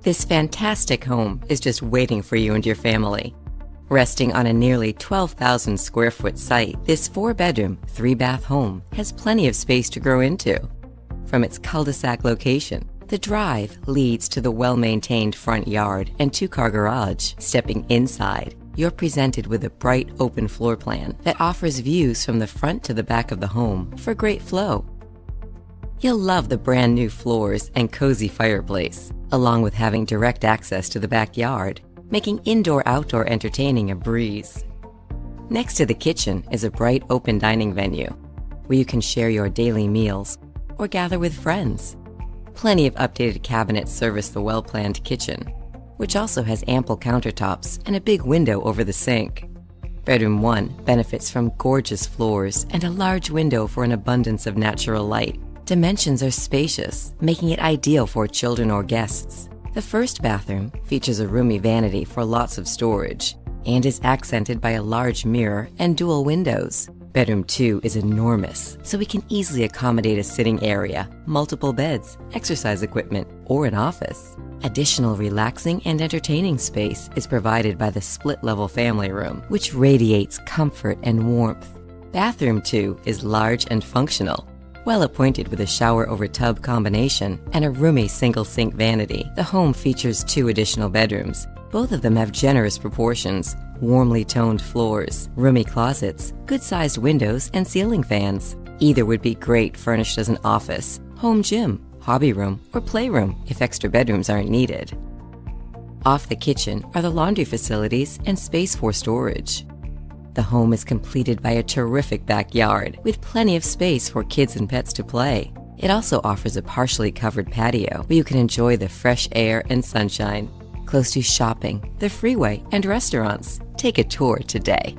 This fantastic home is just waiting for you and your family. Resting on a nearly 12,000 square foot site, this 4-bedroom, 3-bath home has plenty of space to grow into. From its cul-de-sac location, the drive leads to the well-maintained front yard and 2-car garage. Stepping inside, you're presented with a bright open floor plan that offers views from the front to the back of the home for great flow. You'll love the brand new floors and cozy fireplace, along with having direct access to the backyard, making indoor-outdoor entertaining a breeze. Next to the kitchen is a bright open dining venue, where you can share your daily meals or gather with friends. Plenty of updated cabinets service the well-planned kitchen, which also has ample countertops and a big window over the sink. Bedroom 1 benefits from gorgeous floors and a large window for an abundance of natural light. Dimensions are spacious, making it ideal for children or guests. The first bathroom features a roomy vanity for lots of storage and is accented by a large mirror and dual windows. Bedroom 2 is enormous, so we can easily accommodate a sitting area, multiple beds, exercise equipment, or an office. Additional relaxing and entertaining space is provided by the split-level family room, which radiates comfort and warmth. Bathroom 2 is large and functional, well appointed with a shower-over-tub combination and a roomy single-sink vanity. The home features 2 additional bedrooms. Both of them have generous proportions, warmly toned floors, roomy closets, good-sized windows, and ceiling fans. Either would be great furnished as an office, home gym, hobby room, or playroom if extra bedrooms aren't needed. Off the kitchen are the laundry facilities and space for storage. The home is completed by a terrific backyard with plenty of space for kids and pets to play. It also offers a partially covered patio where you can enjoy the fresh air and sunshine. Close to shopping, the freeway, and restaurants. Take a tour today.